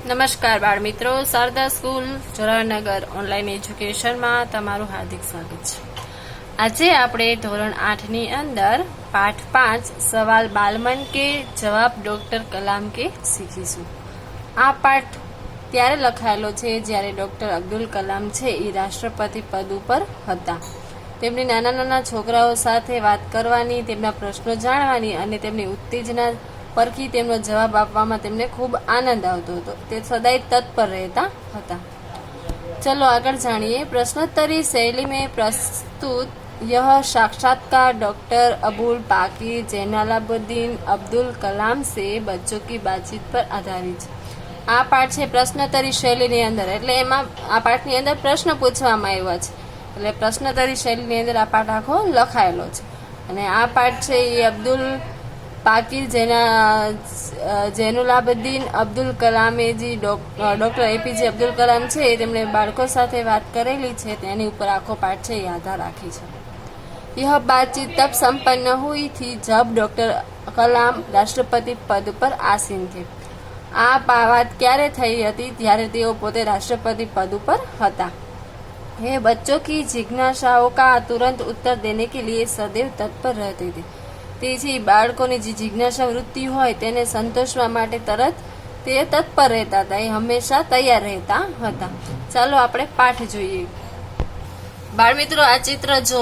નમસ્કાર બાળ મિત્રો, શારદા સ્કૂલ જોરાવરનગર ઓનલાઈન એજ્યુકેશનમાં તમારું હાર્દિક સ્વાગત છે. આજે આપણે ધોરણ 8ની અંદર પાઠ 5 સવાલ બાલમન કે જવાબ ડોક્ટર કલામ કે શીખીશું. આ પાઠ ત્યારે લખાયેલો છે જ્યારે ડોક્ટર અબ્દુલ કલામ છે એ રાષ્ટ્રપતિ પદ ઉપર હતા. તેમની નાના નાના છોકરાઓ સાથે વાત કરવાની, તેમના પ્રશ્નો જાણવાની અને તેમની ઉત્તેજના પરથી તેમનો જવાબ આપવામાં તેમને ખૂબ આનંદ આવતો હતો. તે સદાય તત્પર રહેતા હતા. चलो आगे जानिए. प्रश्नोत्तरी शैली में प्रस्तुत यह साक्षात्कार डॉक्टर अबुल पाकीर जैनालाबुद्दीन अब्दुल कलाम से बच्चों की बातचीत पर आधारित है. આ પાઠ છે પ્રશ્નોત્તરી શૈલીની અંદર, એટલે એમાં આ પાઠની અંદર પ્રશ્ન પૂછવામાં આવ્યા છે. એટલે પ્રશ્નોત્તરી શૈલીની અંદર આ પાઠ આખો લખાયેલો છે. અને આ પાઠ છે એ અબ્દુલ પાકીર જૈનુલાબુદ્દીન અબ્દુલ કલામે જે ડૉક્ટર એપીજે અબ્દુલ કલામ છે તેમણે બાળકો સાથે વાત કરેલી છે તેની ઉપર આખો પાઠ છે એ આધાર રાખી છે. यह बातचीत तब संपन्न हुई थी जब डॉक्टर कलाम राष्ट्रपति पद पर आसीन थे. આ વાત ક્યારે થઈ હતી? ત્યારે તેઓ પોતે રાષ્ટ્રપતિ પદ ઉપર હતા. ये बच्चों की जिज्ञासाओं का तुरंत उत्तर देने के लिए सदैव तत्पर रहते थे. તે જે બાળકોની જે જિજ્ઞાસા વૃત્તિ હોય તેને સંતોષવા માટે તરત તે તત્પર રહેતા હતા. એ હંમેશા તૈયાર રહેતા હતા. ચાલો આપણે પાઠ જોઈએ. બાળ મિત્રો, આ ચિત્ર જો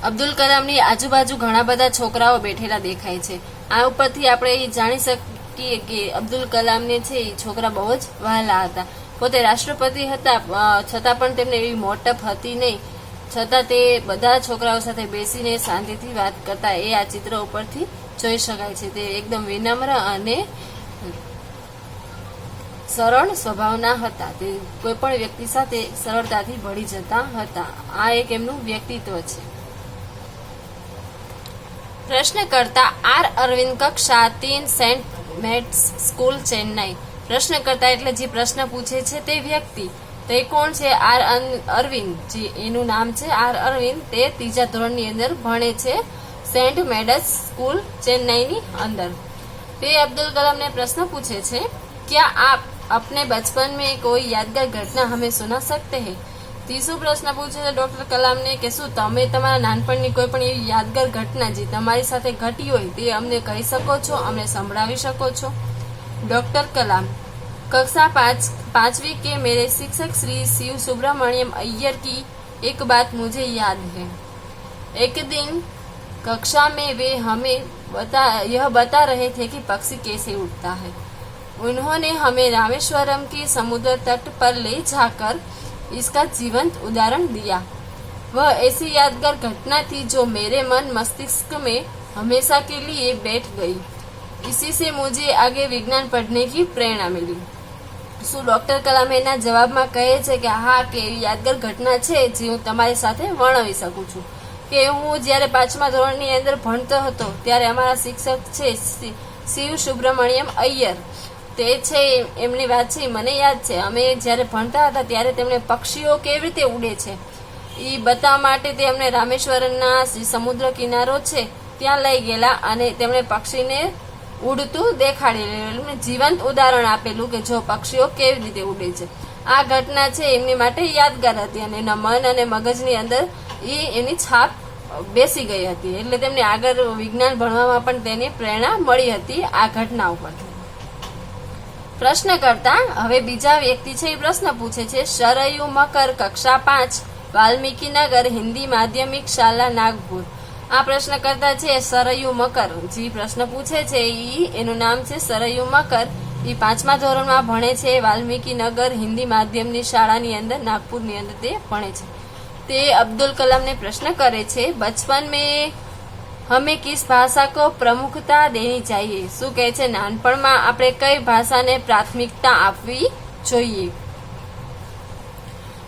અબ્દુલ કલામની આજુબાજુ ઘણા બધા છોકરાઓ બેઠેલા દેખાય છે. આ ઉપરથી આપણે જાણી શકીએ કે અબ્દુલ કલામને છે એ છોકરા બહુ જ વહાલા હતા. પોતે રાષ્ટ્રપતિ હતા છતાં પણ તેમને એવી મોટપ હતી નહીં. છતાં તે બધા છોકરાઓ સાથે બેસીને શાંતિથી વાત કરતા એ આ ચિત્ર ઉપરથી જોઈ શકાય છે. તે એકદમ વિનમ્ર અને સરળ સ્વભાવના હતા. તે કોઈ પણ વ્યક્તિ સાથે સરળતાથી ભળી જતા હતા. આ એક એમનું વ્યક્તિત્વ છે. પ્રશ્નકર્તા આર અરવિંદ, કક્ષા 3, સેન્ટ મેટ્સ સ્કૂલ, ચેન્નાઈ. પ્રશ્નકર્તા એટલે જે પ્રશ્ન પૂછે છે તે વ્યક્તિ. તો એ કોણ છે? આર અરવિંદ. જે એનું નામ છે આર અરવિંદ. તે 3જા ધોરણની અંદર ભણે છે સેન્ટ મેડસ સ્કૂલ, ચેન્નાઈની અંદર. તે અબ્દુલ કલામને પ્રશ્ન પૂછે છે, क्या आप अपने बचपन में कोई यादगार घटना हमें सुना सकते हैं? तीसरो प्रश्न पूछे છે ડોક્ટર કલામને કે શું તમે તમારા નાનપણની કોઈ પણ એવી યાદગાર ઘટના જે તમારી સાથે ઘટી હોય તે અમને કહી શકો છો, અમને સંભળાવી શકો છો? डॉक्टर कलाम, कक्षा 5वीं के मेरे शिक्षक श्री शिव सुब्रमण्यम अय्यर की एक बात मुझे याद है. एक दिन कक्षा में वे हमें यह बता रहे थे कि पक्षी कैसे उड़ता है. उन्होंने हमें रामेश्वरम के समुद्र तट पर ले जाकर इसका जीवंत उदाहरण दिया. वह ऐसी यादगार घटना थी जो मेरे मन मस्तिष्क में हमेशा के लिए बैठ गई. इसी से मुझे आगे विज्ञान पढ़ने की प्रेरणा मिली. શું ડોક્ટર કલામ એના જવાબમાં કહે છે કે હા, કે યાદગાર ઘટના છે જે હું તમારી સાથે વર્ણવી શકું છું. કે હું જ્યારે 5મા ધોરણની અંદર ભણતો હતો ત્યારે અમારા શિક્ષક છે શિવ સુબ્રમણ્યમ અય્યર, તે છે એમની વાત છે મને યાદ છે. અમે જ્યારે ભણતા હતા ત્યારે તેમણે પક્ષીઓ કેવી રીતે ઉડે છે એ બતાવવા માટે તે અમને રામેશ્વરમના સમુદ્ર કિનારો છે ત્યાં લઈ ગયેલા અને તેમણે પક્ષીને ઉડતું દેખાડેલું, જીવંત ઉદાહરણ આપેલું કે જો પક્ષીઓ કેવી રીતે ઉડે છે. આ ઘટના છે એમની માટે યાદગાર હતી અને એના મન અને મગજની અંદર એની છાપ બેસી ગઈ હતી. એટલે તેમને આગળ વિજ્ઞાન ભણવામાં પણ તેની પ્રેરણા મળી હતી આ ઘટના ઉપરથી. પ્રશ્નકર્તા હવે બીજા વ્યક્તિ છે એ પ્રશ્ન પૂછે છે. સરયુ મકર, કક્ષા 5, વાલ્મીકી નગર હિન્દી માધ્યમિક શાળા, નાગપુર. આ પ્રશ્નકર્તા છે સરયુ મકર. જે પ્રશ્ન પૂછે છે એનું નામ છે સરયુ મકર. એ 5મા ધોરણમાં ભણે છે વાલ્મીકી નગર હિન્દી માધ્યમની શાળાની અંદર, નાગપુરની અંદર તે ભણે છે. તે અબ્દુલ કલામને પ્રશ્ન કરે છે, બચપન में हमें किस भाषा को प्रमुखता देनी चाहिए? શું કહે છે નાનપણમાં આપણે કઈ ભાષાને પ્રાથમિકતા આપવી જોઈએ?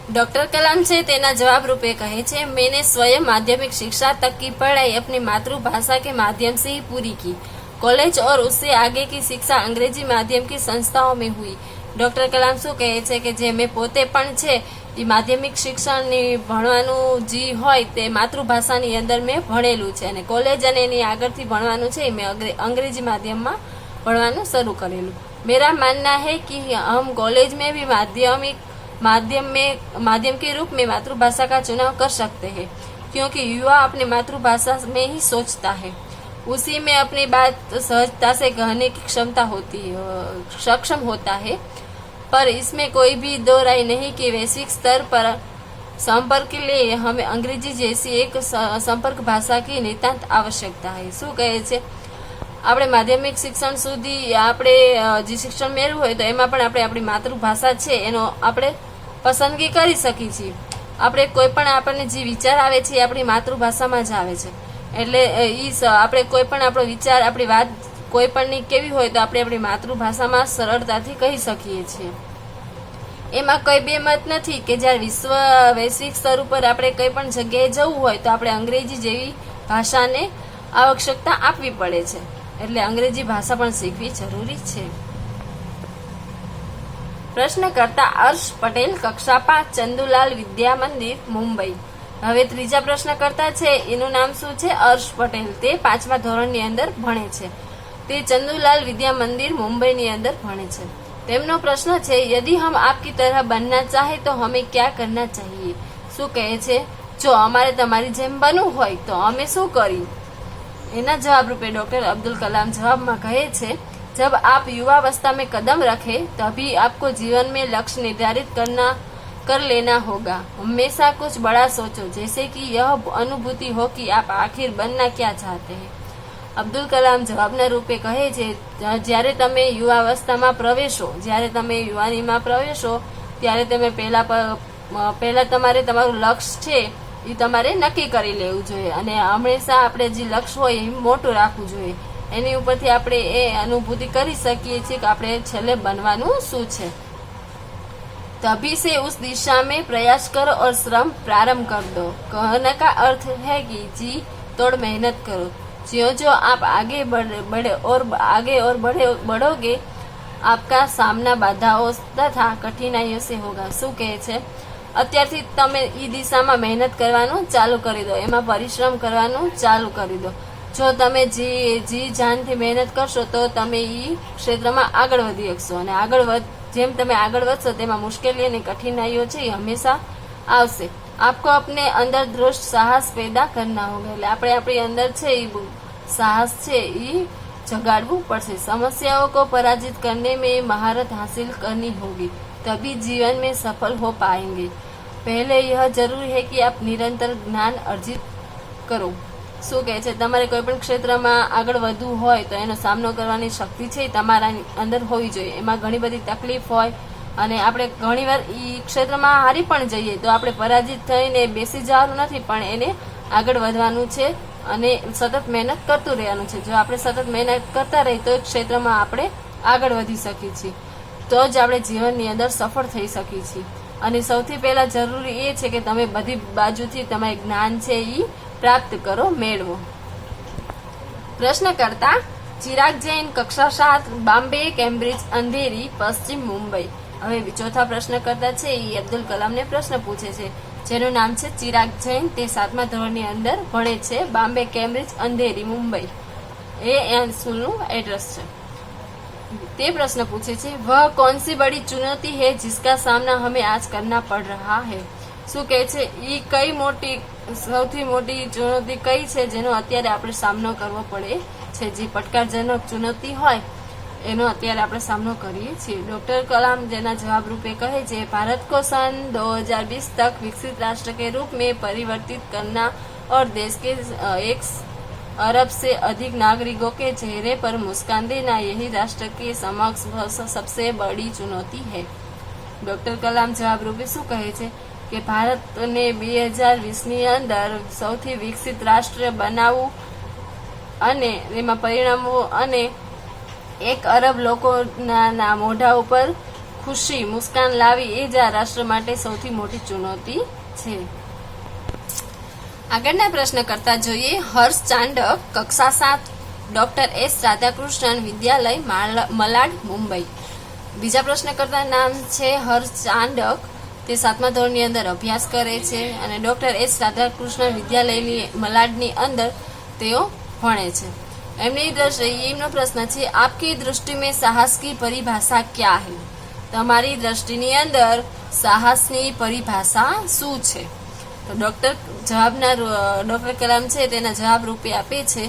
डॉक्टर कलाम से तेना जवाब रूपे कहे छे, मैंने स्वयं माध्यमिक शिक्षा तक की पढ़ाई अपनी मातृभाषा के माध्यम से ही पूरी की. कॉलेज और उससे आगे की शिक्षा अंग्रेजी माध्यम की संस्थाओं में हुई. डॉक्टर कलाम શું કહે છે કે જે મેં પોતે પણ છે એ માધ્યમિક શિક્ષણની ભણવાનું જે હોય તે માતૃભાષાની અંદર મેં ભણેલું છે અને કોલેજ અને એની આગળથી ભણવાનું છે મેં અંગ્રેજી માધ્યમમાં ભણવાનું શરૂ કરેલું. मेरा मानना है कि हम कॉलेज में भी माध्यम के रूप में मातृभाषा का चुनाव कर सकते हैं, क्योंकि युवा अपनी मातृभाषा में ही सोचता है, उसी में अपनी बात सहजता से कहने की सक्षम होता है। पर इसमें कोई भी दो राय नहीं कि वैश्विक स्तर पर संपर्क के लिए हमें अंग्रेजी जैसी एक संपर्क भाषा की नितांत आवश्यकता है। શું કહે છે? આપણે માધ્યમિક શિક્ષણ સુધી આપણે જે શિક્ષણ મેળવ્યું હોય તો એમાં પણ આપણે આપણી માતૃભાષા છે એનો આપણે પસંદગી કરી શકીએ છીએ। આપણે કોઈ પણ આપણને જે વિચાર આવે છે એ આપણી માતૃભાષામાં જ આવે છે, એટલે આપણે કોઈ પણ આપણો વિચાર, આપણી વાત કોઈ પણની કેવી હોય તો આપણે આપણી માતૃભાષામાં સરળતાથી કહી શકીએ છીએ। એમાં કોઈ બે મત નથી કે જ્યારે વૈશ્વિક સ્તર ઉપર આપણે કઈ પણ જગ્યાએ જવું હોય તો આપણે અંગ્રેજી જેવી ભાષાને આવશ્યકતા આપવી પડે છે, એટલે અંગ્રેજી ભાષા પણ શીખવી જરૂરી છે। પ્રશ્નકર્તા હર્ષ પટેલ, કક્ષા 5, ચંદુલાલ વિદ્યા મંદિર, મુંબઈ। હવે ત્રીજા પ્રશ્નકર્તા છે એનું નામ શું છે? હર્ષ પટેલ। તે 5મા ધોરણની અંદર ભણે છે। તે ચંદુલાલ વિદ્યા મંદિર, મુંબईની અંદર ભણે છે। તેમનો પ્રશ્ન છે, यदि हम आपकी तरह बनना चाहे तो हमें क्या करना चाहिए? શું કહે છે? જો અમારે તમારી જેમ બનવું હોય તો અમે શું કરી? એના જવાબ રૂપે ડॉक्टर अब्दुल कलाम જવાબમાં કહે છે, जब आप युवावस्था में कदम रखें तभी आपको जीवन में लक्ष्य निर्धारित कर लेना होगा। हमेशा कुछ बड़ा सोचो, जैसे कि यह अनुभूति हो कि आप आखिर बनना क्या चाहते हैं। અબ્દુલ કલામ જવાબના રૂપે કહે છે, જ્યારે તમે યુવાવસ્થામાં પ્રવેશો, જ્યારે તમે યુવાનીમાં પ્રવેશો ત્યારે તમે પહેલા તમારે તમારું લક્ષ્ય છે એ તમારે નક્કી કરી લેવું જોઈએ, અને હંમેશા આપણે જે લક્ષ્ય હોય એ મોટું રાખવું જોઈએ। એની ઉપરથી આપણે એ અનુભૂતિ કરી શકીએ છીએ કે આપણે છેલ્લે બનવાનું શું છે। तभी से उस दिशा में प्रयास करो और श्रम प्रारंभ कर दो। कहने का अर्थ है कि जी तोड़ मेहनत करो। ज्यों ज्यों आप आगे बढ़ोगे आपका सामना बाधाओं तथा कठिनाइयों से होगा। શું કહે છે? અત્યારથી તમે એ દિશામાં મહેનત કરવાનું ચાલુ કરી દો, એમાં પરિશ્રમ કરવાનું ચાલુ કરી દો। જો તમે જી જાનથી મહેનત કરશો તો તમે એ ક્ષેત્રમાં આગળ વધી શકશો, અને જેમ તમે આગળ વધશો તેમાં મુશ્કેલી અને કઠિનાઈઓ છે એ હંમેશા આવશે। आपको अपने अंदर दृढ़ साहस पैदा करना होगा। એટલે આપણે આપણી અંદર છે એ સાહસ છે એ જગાડવું પડશે। समस्याओं को पराजित करने में महारत हासिल करनी होगी, तभी जीवन में सफल हो पाएंगे। पहले यह जरूरी है कि आप निरंतर ज्ञान अर्जित करो। શું કહે છે? તમારે કોઈ પણ ક્ષેત્રમાં આગળ વધવું હોય તો એનો સામનો કરવાની શક્તિ છે એ તમારા અંદર હોવી જોઈએ। એમાં ઘણી બધી તકલીફ હોય અને આપણે ઘણીવાર એ ક્ષેત્રમાં હારી પણ જઈએ તો આપણે પરાજિત થઈને બેસી જવાનું નથી, પણ એને આગળ વધવાનું છે અને સતત મહેનત કરતું રહેવાનું છે। જો આપણે સતત મહેનત કરતા રહીએ તો ક્ષેત્રમાં આપણે આગળ વધી શકીએ છીએ, તો જ આપણે જીવનની અંદર સફળ થઈ શકીએ છીએ। અને સૌથી પહેલા જરૂરી એ છે કે તમે બધી બાજુથી તમારું જ્ઞાન છે એ प्राप्त करो, मेळवो। प्रश्नकर्ता चिराग जैन, कक्षा 7, बॉम्बे, केम्ब्रिज, अंधेरी, पश्चिम मुंबई। હવે ચોથા પ્રશ્નકર્તા છે એ અબ્દુલ કલામને પ્રશ્ન પૂછે છે, જેનું નામ છે ચિરાગ જૈન। તે 7મા ધોરણની અંદર ભણે છે, બોમ્બે, કેમ્બ્રિજ, અંધેરી, મુંબઈ એ સ્કૂલનું એડ્રેસ છે। તે પ્રશ્ન પૂછે છે, वह कौन सी बड़ी चुनौती है जिसका सामना हमें आज करना पड़ रहा है? શું કહે છે? એ કઈ સૌથી મોટી ચુનૌતી કઈ છે જેનો અત્યારે આપણે સામનો કરવો પડે છે? જે પડકારજનક ચુનૌતી હોય એનો અત્યારે આપણે સામનો કરીએ છીએ। ડॉक्टर कलाम જેના જવાબ રૂપે કહે છે, भारत को सन 2020 तक विकसित राष्ट्र के रूप में परिवर्तित करना और देश के 1 अरब से अधिक नागरिकों के चेहरे पर मुस्कान देना यही राष्ट्र के समक्ष सबसे बड़ी चुनौती है। ડॉक्टर कलाम જવાબ રૂપે શું કહે છે કે ભારતને 2020ની અંદર સૌથી વિકસિત રાષ્ટ્ર બનાવવું અને એમાં પરિણામો અને 1 અરબ લોકોના મોઢા ઉપર ખુશી મુસ્કાન લાવી એ જ આ રાષ્ટ્ર માટે સૌથી મોટી ચુનૌતી છે। આગળના પ્રશ્નકર્તા જોઈએ, હર્ષ ચાંડક, કક્ષા 7, ડોક્ટર એસ રાધાકૃષ્ણન વિદ્યાલય, મલાડ, મુંબઈ। બીજા પ્રશ્નકર્તાનું નામ છે હર્ષ ચાંડક। તે 7મા ધોરણની અંદર અભ્યાસ કરે છે અને ડોક્ટર એસ રાધાકૃષ્ણ વિદ્યાલયની મલાડની અંદર તેઓ ભણે છે। એમનો પ્રશ્ન છે, આપકી दृष्टि में साहस की परिभाषा क्या है? તમારી દ્રષ્ટિની અંદર સાહસની પરિભાષા શું છે? તો ડોક્ટર કલામ છે તેના જવાબ રૂપે આપે છે,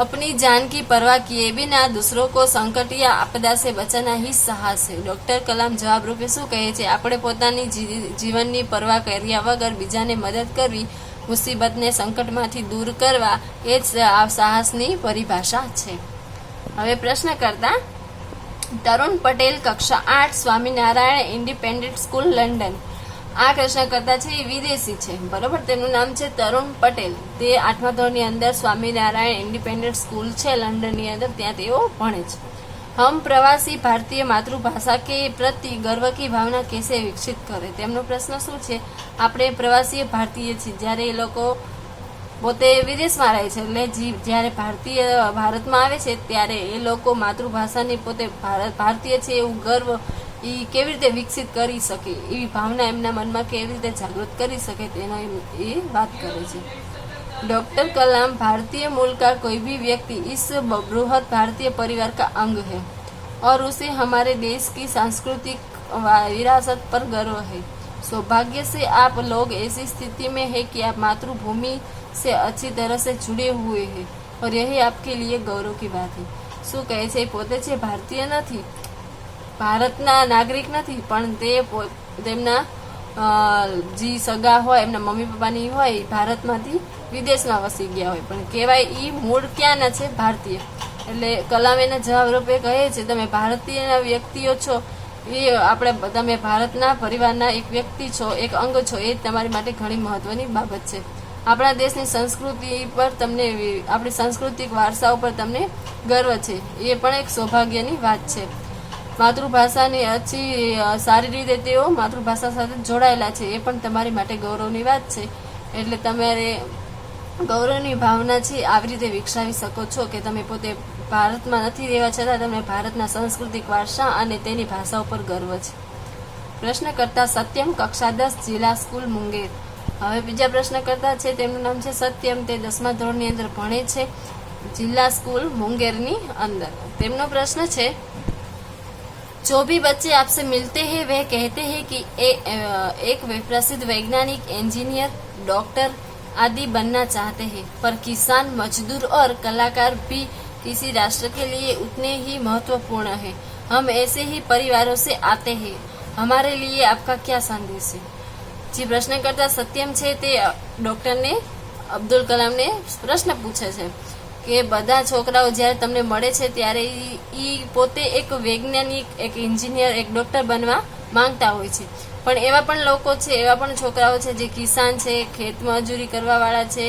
अपनी जान की परवाह किए बिना दूसरों को संकट या आपदा से बचाना ही साहस है। ડોક્ટર કલામ જવાબ રૂપે શું કહે છે? આપણે પોતાની જીવનની પરવા કર્યા વગર બીજાને મદદ કરવી, મુસીબતને સંકટમાંથી દૂર કરવા એ જ સાહસની પરિભાષા છે। હવે પ્રશ્ન કરતા તરુણ પટેલ, કક્ષા 8, સ્વામિનારાયણ ઇન્ડિપેન્ડન્ટ સ્કૂલ, લંડન। આ પ્રશ્ન કરતા છે એ વિદેશી છે, બરોબર? તેમનું નામ છે તરુણ પટેલ। તે 8મા ધોરણની અંદર સ્વામિનારાયણ ઇન્ડિપેન્ડન્ટ સ્કૂલ છે લંડનની અંદર, ત્યાં તેઓ ભણે છે। हम प्रवासी भारतीय मातृभाषा के प्रति गर्व की भावना कैसे विकसित करे? તેમનો પ્રશ્ન શું છે? આપણે પ્રવાસી ભારતીય છીએ, જ્યારે એ લોકો પોતે વિદેશમાં રહે છે, એટલે જ્યારે ભારતમાં આવે છે ત્યારે એ લોકો માતૃભાષાની પોતે ભારતીય છે એવું ગર્વ એ કેવી રીતે વિકસિત કરી શકે, એવી ભાવના એમના મનમાં કેવી રીતે જાગૃત કરી શકે તેનો એ વાત કરે છે। डॉक्टर कलाम, भारतीय मूल का कोई भी व्यक्ति इस बृहद भारतीय परिवार का अंग है और उसे हमारे देश की सांस्कृतिक विरासत पर गर्व है। सौभाग्य से आप लोग ऐसी स्थिति में है कि आप मातृभूमि से अच्छी तरह से जुड़े हुए हैं और यही आपके लिए गौरव की बात है। શું કહે છે? પોતે છે ભારતીય નથી, ભારતના નાગરિક નથી, પણ તેમના જે સગા હોય, એમના મમ્મી પપ્પાની હોય, ભારતમાંથી વિદેશમાં વસી ગયા હોય, પણ કહેવાય એ મૂળ ક્યાંના છે? ભારતીય। એટલે કલામ એના જવાબ રૂપે કહે છે, તમે ભારતીય વ્યક્તિઓ છો, તમે ભારતના પરિવારના એક વ્યક્તિ છો, એક અંગ છો, એ તમારી માટે ઘણી મહત્વની બાબત છે। આપણા દેશની સંસ્કૃતિ પર તમને, આપણી સાંસ્કૃતિક વારસા ઉપર તમને ગર્વ છે, એ પણ એક સૌભાગ્યની વાત છે। માતૃભાષાની સારી રીતે તેઓ માતૃભાષા સાથે જોડાયેલા છે, એ પણ તમારી માટે ગૌરવની વાત છે। એટલે તમારે ગૌરવની ભાવના છે આવી રીતે વિકસાવી શકો છો કે તમે પોતે ભારતમાં નથી રહેવા છતાં તમને ભારતના સાંસ્કૃતિક વારસા અને તેની ભાષા ઉપર ગર્વ છે। પ્રશ્ન કરતા સત્યમ, કક્ષા 10, જિલ્લા સ્કૂલ, મુંગેર। હવે બીજા પ્રશ્ન કરતા છે, તેમનું નામ છે સત્યમ, તે 10મા ધોરણની અંદર ભણે છે, જિલ્લા સ્કૂલ મુંગેરની અંદર। તેમનો પ્રશ્ન છે, जो भी बच्चे आपसे मिलते हैं वह कहते हैं कि एक प्रसिद्ध वैज्ञानिक, इंजीनियर, डॉक्टर आदि बनना चाहते हैं, पर किसान, मजदूर और कलाकार भी किसी राष्ट्र के लिए उतने ही महत्वपूर्ण हैं। हम ऐसे ही परिवारों से आते हैं, हमारे लिए आपका क्या संदेश है? जी प्रश्नकर्ता सत्यम છે તે ડોક્ટરને અબ્દુલ કલામને પ્રશ્ન પૂછે છે કે બધા છોકરાઓ જ્યારે તમને મળે છે ત્યારે એ પોતે એક વૈજ્ઞાનિક, એક એન્જિનિયર, એક ડોક્ટર બનવા માંગતા હોય છે, પણ એવા પણ લોકો છે, એવા પણ છોકરાઓ છે જે કિસાન છે, ખેતમજૂરી કરવાવાળા છે,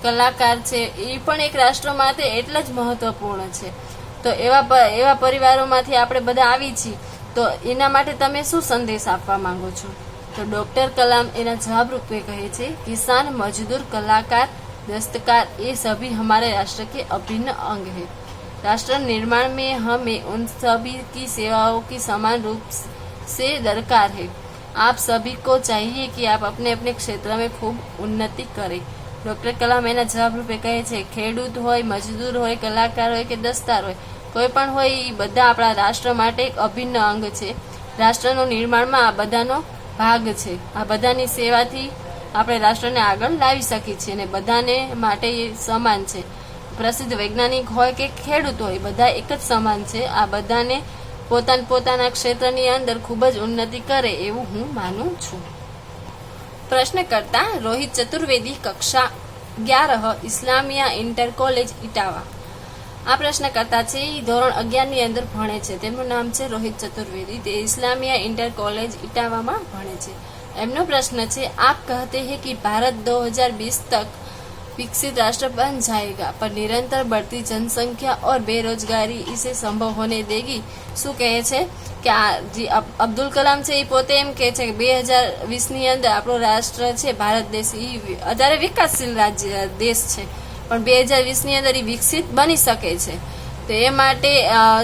કલાકાર છે, એ પણ એક રાષ્ટ્ર માટે એટલા જ મહત્વપૂર્ણ છે। તો એવા પરિવારોમાંથી આપણે બધા આવી છીએ, તો એના માટે તમે શું સંદેશ આપવા માંગો છો? તો ડોક્ટર કલામ એના જવાબ રૂપે કહે છે, किसान, मजदूर, कलाकार, दस्तकार ये सभी हमारे राष्ट्र के अभिन्न अंग हैं। राष्ट्र निर्माण में हमें उन सभी की सेवाओं की समान रूप से दरकार है। आप सभी को चाहिए कि आप अपने अपने क्षेत्र में खूब उन्नति करें। डॉक्टर कलाम एना जवाब रूपे कहे छे, खेडूत होय, मजदूर होय, कलाकार होय के दस्तार होय, कोई पण होय, ई बधा आपणा राष्ट्र माटे एक अभिन्न अंग छे। राष्ट्रनो निर्माणमां आ बधानो भाग छे। आ बधानी सेवाथी આપણે રાષ્ટ્રને આગળ લાવી શકીએ છીએ અને બધાને માટે એ સમાન છે। પ્રસિદ્ધ વૈજ્ઞાનિક હોય કે ખેડૂત હોય, બધા એક જ સમાન છે। આ બધાને પોતાના ક્ષેત્રની અંદર ખૂબ જ ઉન્નતિ કરે એવું હું માનું છું। પ્રશ્નકર્તા રોહિત ચતુર્વેદી, કક્ષા 11, ઇસ્લામિયા ઇન્ટર કોલેજ, ઇટાવા। આ પ્રશ્નકર્તા છે એ ધોરણ 11ની અંદર ભણે છે। તેમનું નામ છે રોહિત ચતુર્વેદી, તે ઇસ્લામિયા ઇન્ટર કોલેજ ઇટાવામાં ભણે છે। एमनो प्रश्न है, आप कहते हैं कि भारत 2020 तक विकसित राष्ट्र बन जाएगा, पर निरंतर बढ़ती जनसंख्या और बेरोजगारी इसे संभव होने देगी। शू कहे छे कि जी अब्दुल कलाम है पोते एम कहे छे कि 2020 ની અંદર આપણો રાષ્ટ્ર છે ભારત દેશ એ અત્યારે વિકાસશીલ રાજ્ય દેશ છે, પણ 2020 ની અંદર એ વિકસિત બની શકે છે। તો એ માટે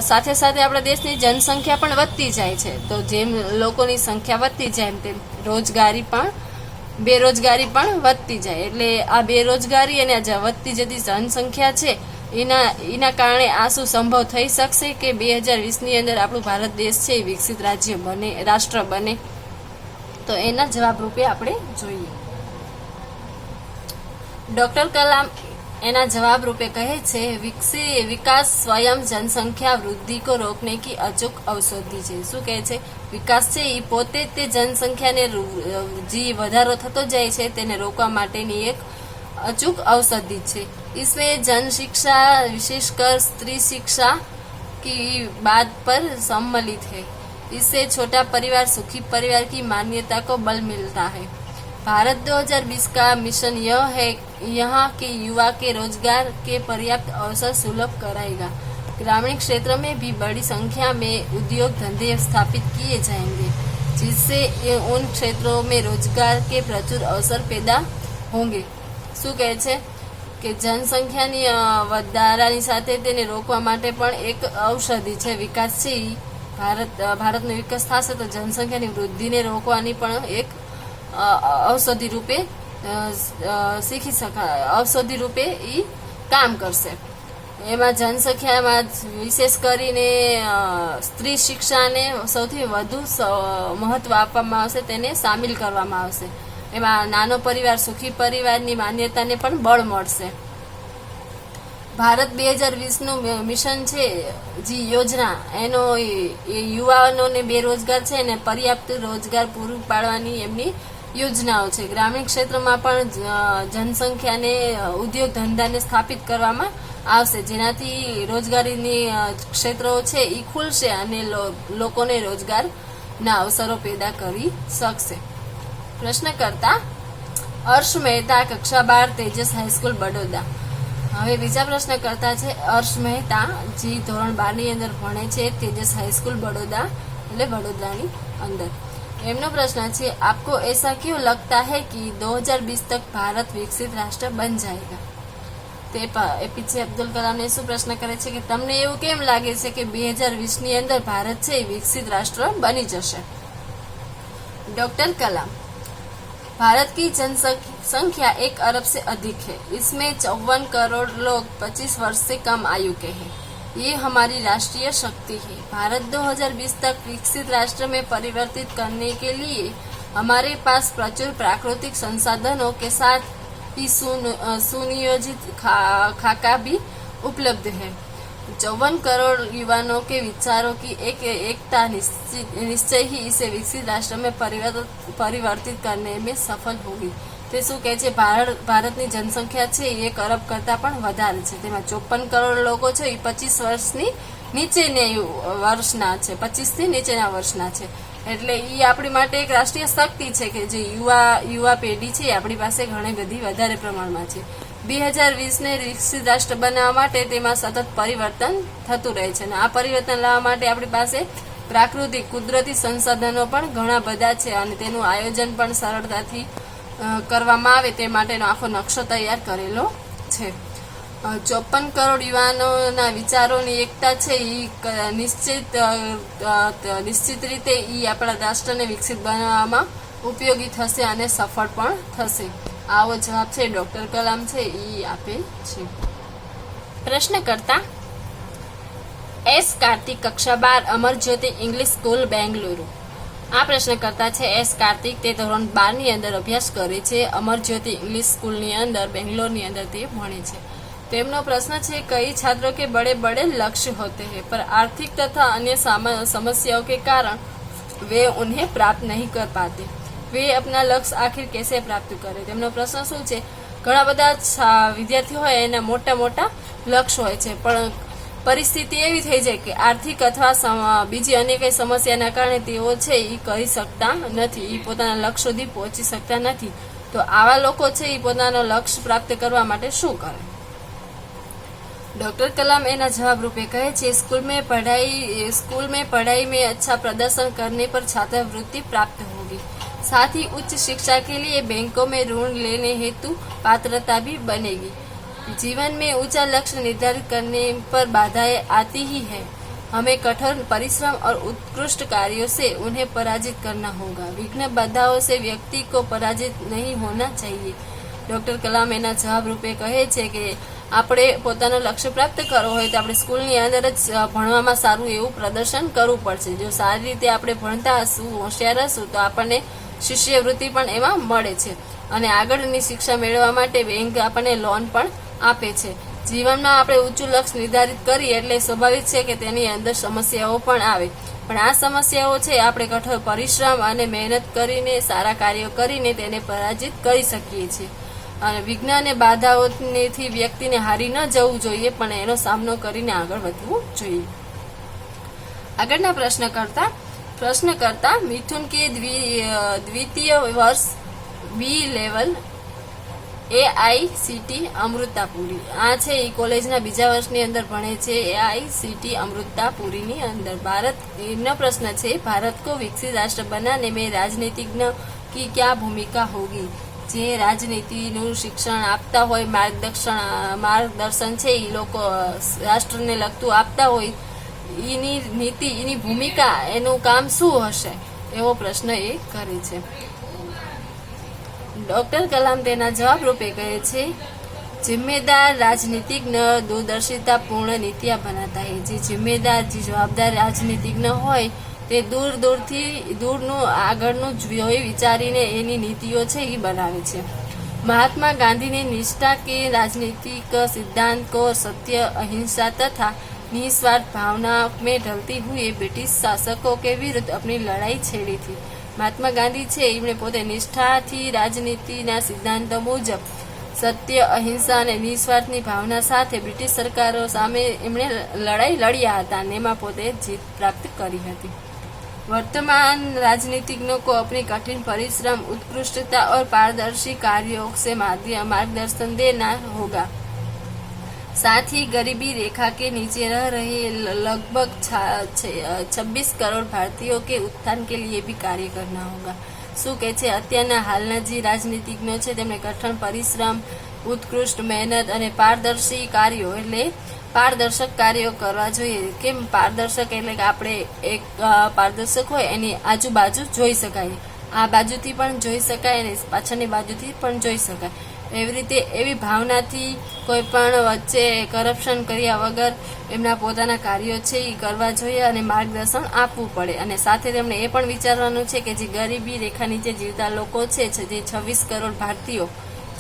સાથે સાથે આપણા દેશની જનસંખ્યા પણ વધતી જાય છે, તો જેમ લોકોની સંખ્યા વધતી જાય તેમ બેરોજગારી પણ વધતી જાય। એટલે આ બેરોજગારી અને વધતી જતી જનસંખ્યા છે એના કારણે આ શું સંભવ થઈ શકશે કે 2020ની અંદર આપણું ભારત દેશ છે એ વિકસિત રાષ્ટ્ર બને? તો એના જવાબ રૂપે આપણે જોઈએ. ડોક્ટર કલામ એના જવાબ રૂપે કહે છે, વિકાસ સ્વયં जनसंख्या वृद्धि को रोकने की अचूक औषधि છે. શું કહે છે? વિકાસ છે એ પોતે તે જનસંખ્યાને જે વધારો થતો જાય છે તેને રોકવા માટેની એક अचूक औषधि છે. इसमें जन शिक्षा विशेषकर स्त्री शिक्षा की बात पर सम्मिलित है. इससे छोटा परिवार सुखी परिवार की मान्यता को बल मिलता है. भारत 2020 का मिशन यह है यहाँ के युवा के रोजगार के पर्याप्त अवसर सुलभ कराएगा. ग्रामीण क्षेत्र में भी बड़ी संख्या में उद्योग धंधे स्थापित किए जाएंगे, जिससे उन क्षेत्रों में रोजगार के प्रचुर अवसर पैदा होंगे. શું કહે છે કે જનસંખ્યાની વધારાની સાથે તેને રોકવા માટે પણ એક ઔષધિ છે. વિકાસ છે ભારતનો વિકાસ થશે તો જનસંખ્યાની વૃદ્ધિને રોકવાની પણ એક ઔષધિ રૂપે શીખી શકાય, ઔષધિ રૂપે એ કામ કરશે. એમાં જનસંખ્યામાં વિશેષ કરીને સ્ત્રી શિક્ષાને સૌથી વધુ મહત્વ આપવામાં આવશે, તેને સામેલ કરવામાં આવશે. એમાં નાનો પરિવાર સુખી પરિવારની માન્યતાને પણ બળ મળશે. ભારત 2020નું મિશન છે જે યોજના એનો યુવાનોને બેરોજગાર છે અને પર્યાપ્ત રોજગાર પૂરું પાડવાની એમની યોજનાઓ છે. ગ્રામીણ ક્ષેત્રમાં પણ જનસંખ્યાને ઉદ્યોગ ધંધાને સ્થાપિત કરવામાં આવશે, જેનાથી રોજગારીની ક્ષેત્રો છે એ ખુલશે અને લોકોને રોજગારના અવસરો પેદા કરી શકશે. પ્રશ્નકર્તા હર્ષ મહેતા, કક્ષા 12, તેજસ હાઈસ્કૂલ, બડોદરા. હવે બીજા પ્રશ્નકર્તા છે હર્ષ મહેતા, જે ધોરણ 12ની અંદર ભણે છે, તેજસ હાઈસ્કૂલ બડોદરા એટલે વડોદરાની અંદર. એમનો પ્રશ્ન છે, આપકો ऐसा क्यों लगता है कि 2020 तक भारत विकसित राष्ट्र बन जाएगा? તે એપીજે અબ્દુલ કલામને શું પ્રશ્ન કરે છે કે તમને એવું કેમ લાગે છે કે 2020ની અંદર ભારત છે એ વિકસિત રાષ્ટ્ર બની જશે? डॉक्टर कलाम, भारत की जनसंख्या 1 अरब से अधिक है. इसमें 54 करोड़ लोग 25 वर्ष से कम आयु के हैं. ये हमारी राष्ट्रीय शक्ति है. भारत 2020 तक विकसित राष्ट्र में परिवर्तित करने के लिए हमारे पास प्रचुर प्राकृतिक संसाधनों के साथ ही सुनियोजित खाका भी उपलब्ध है. 54 करोड़ युवाओं के विचारों की एकता निश्चय ही इसे विकसित राष्ट्र में परिवर्तित करने में सफल होगी. તે શું કહે છે? ભારતની જનસંખ્યા છે એ 1 અરબ કરતાં પણ વધારે છે. તેમાં 54 કરોડ લોકો છે એ 25 વર્ષની નીચેની વર્ષના છે, 25 થી નીચેના વર્ષના છે. એટલે એ આપણી માટે એક રાષ્ટ્રીય શક્તિ છે કે જે યુવા પેઢી છે એ આપણી પાસે ઘણી બધી વધારે પ્રમાણમાં છે. 2020ને વિકસિત રાષ્ટ્ર બનાવવા માટે તેમાં સતત પરિવર્તન થતું રહે છે અને આ પરિવર્તન લાવવા માટે આપણી પાસે પ્રાકૃતિક કુદરતી સંસાધનો પણ ઘણા બધા છે અને તેનું આયોજન પણ સરળતાથી કરવામાં આવે તે માટેનો આખો નકશો તૈયાર કરેલો છે. 54 કરોડ યુવાનોના વિચારોની એકતા છે એ નિશ્ચિત રીતે એ આપણા રાષ્ટ્રને વિકસિત બનાવવામાં ઉપયોગી થશે અને સફળ પણ થશે. આવો જવાબ છે ડોક્ટર કલામ છે એ આપે છે. પ્રશ્નકર્તા એસ કાર્તિક, કક્ષા 12, અમર જ્યોતિ ઇંગ્લિશ સ્કૂલ, બેંગલુરુ. આ પ્રશ્નકર્તા છે એસ કાર્તિક. તે ધોરણ 12ની અંદર અભ્યાસ કરે છે. અમર જ્યોતિ ઇંગ્લિશ સ્કૂલની અંદર બેંગ્લોરની અંદર તે ભણે છે. તેમનો પ્રશ્ન છે, कई छात्रों के बड़े बड़े लक्ष्य होते हैं पर आर्थिक तथा अन्य समस्याओं के कारण वे उन्हें प्राप्त नहीं कर पाते. वे अपना लक्ष्य आखिर कैसे प्राप्त करे? તેમનો પ્રશ્ન શું છે? ઘણા બધા વિદ્યાર્થીઓ હોય એના મોટા મોટા લક્ષ્ય હોય છે પણ પરિસ્થિતિ એવી થઈ જાય કે આર્થિક અથવા બીજી અન્ય કઈ સમસ્યાના કારણે તેઓ છે એ કરી શકતા નથી, એ પોતાના લક્ષ્ય સુધી પહોંચી શકતા નથી. તો આવા લોકો છે એ પોતાનો લક્ષ્ય પ્રાપ્ત કરવા માટે શું કરે? डॉक्टर कलाम एना जवाब रूपे कहे छे, स्कूल में पढ़ाई में अच्छा प्रदर्शन करने पर छात्रवृत्ति प्राप्त होगी. साथ ही उच्च शिक्षा के लिए बैंकों में ऋण लेने हेतु पात्रता भी बनेगी. जीवन में ऊंचा लक्ष्य निर्धारित करने पर बाधाएं आती ही है. हमें कठोर परिश्रम और उत्कृष्ट कार्यों से उन्हें पराजित करना होगा. विघ्न बाधाओं से व्यक्ति को पराजित नहीं होना चाहिए. डॉक्टर कलाम एना जवाब रूपे कहे छे के આપણે પોતાનું લક્ષ્ય પ્રાપ્ત કરવું હોય તો આપણે સ્કૂલની અંદર જ ભણવામાં સારું એવું પ્રદર્શન કરવું પડશે. જો સારી રીતે આપણે ભણતા હશું, હોશિયાર હશું, તો આપણને શિષ્યવૃત્તિ પણ એમાં મળે છે. અને આગળની શિક્ષા મેળવવા માટે બેંક આપણને લોન પણ આપે છે. જીવનમાં આપણે ઊંચું લક્ષ્ય નિર્ધારિત કરીએ એટલે સ્વાભાવિક છે કે તેની અંદર સમસ્યાઓ પણ આવે, પણ આ સમસ્યાઓ છે આપણે કઠોર પરિશ્રમ અને મહેનત કરીને, સારા કાર્યો કરીને તેને પરાજિત કરી શકીએ છીએ. અને વિઘ્ન અને બાધાઓથી વ્યક્તિને હારી ન જવું જોઈએ, પણ એનો સામનો કરીને આગળ વધવું જોઈએ. આગળના પ્રશ્નકર્તા મિથુન કે દ્વિતીય વર્ષ બી લેવલ AICT અમૃતાપુરી. આ છે એ કોલેજના બીજા વર્ષની અંદર ભણે છે, AICT અમૃતાપુરીની અંદર. એમનો પ્રશ્ન છે, ભારત को विकसित राष्ट्र बनाने में राजनीतिज्ञ की क्या भूमिका होगी? જે રાજનીતિનું શિક્ષણ આપતા હોય, માર્ગદર્શન છે એ લોકો રાષ્ટ્રને લગતું આપતા હોય, એની નીતિ, એની ભૂમિકા, એનું કામ શું હશે, એવો પ્રશ્ન એ કરે છે. ડોક્ટર કલામ તેના જવાબ રૂપે કહે છે, जिम्मेदार राजनीतिज्ञ दूरदर्शिता पूर्ण नीतियां बनाता है. જે જિમ્મેદાર, જે જવાબદાર રાજનીતિજ્ઞ હોય તે દૂરનું આગળનું જોઈ વિચારીને એની નીતિઓ છે એ બનાવે છે. મહાત્મા ગાંધीने निष्ठा के राजनीतिक सिद्धांत को सत्य, अहिंसा तथा निस्वार्थ भावना में ढलती हुई ब्रिटिश शासकों के विरुद्ध अपनी लड़ाई छेड़ी थी. મહાત્મા ગાંધી છે એમણે પોતે નિષ્ઠાથી રાજનીતિના સિદ્ધાંતો મુજબ સત્ય, અહિંસા અને નિસ્વાર્થની ભાવના સાથે બ્રિટિશ સરકારો સામે એમણે લડાઈ લડ્યા હતા અને એમાં પોતે જીત પ્રાપ્ત કરી હતી. वर्तमान राजनीतिज्ञों को अपनी कठिन परिश्रम, उत्कृष्टता और पारदर्शी कार्यों से मार्गदर्शन देना होगा. साथ ही गरीबी रेखा के नीचे रह रहे लगभग 26 करोड़ भारतीयों के उत्थान के लिए भी कार्य करना होगा. શું કે છે, અત્યારના હાલના જે રાજનીતિજ્ઞો છે તેમણે કઠણ પરિશ્રમ, ઉત્કૃષ્ટ મહેનત અને પારદર્શી કાર્યો એટલે પારદર્શક કાર્યો કરવા જોઈએ. કેમ પારદર્શક? એટલે કે આપણે એક પારદર્શક હોય એની આજુબાજુ જોઈ શકાય, આ બાજુથી પણ જોઈ શકાય અને પાછળની બાજુથી પણ જોઈ શકાય. એવી રીતે એવી ભાવનાથી કોઈ પણ વચ્ચે કરપ્શન કર્યા વગર એમના પોતાના કાર્યો છે એ કરવા જોઈએ અને માર્ગદર્શન આપવું પડે. અને સાથે તેમણે એ પણ વિચારવાનું છે કે જે ગરીબી રેખા નીચે જીવતા લોકો છે, જે 26 કરોડ ભારતીયો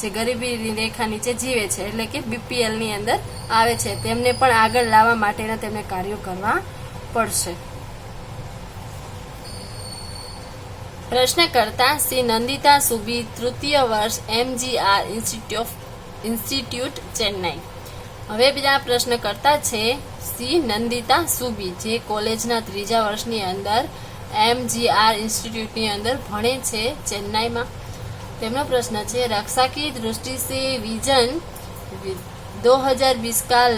જે ગરીબી રેખા નીચે જીવે છે એટલે કે BPL ની અંદર આવે છે, તેમને પણ આગળ લાવવા માટેના તેમને કાર્યો કરવા પડશે. પ્રશ્નકર્તા શ્રી નંદિતા સુબી, તૃતીય વર્ષ MGR ઇન્સ્ટિટ્યૂટ ચેન્નાઈ. હવે બીજા પ્રશ્નકર્તા છે શ્રી નંદિતા સુબી, જે કોલેજના ત્રીજા વર્ષની અંદર MGR ઇન્સ્ટિટ્યૂટની અંદર ભણે છે ચેન્નાઈમાં. તેમનો પ્રશ્ન છે, रक्षा की दृष्टि से विजन 2020 का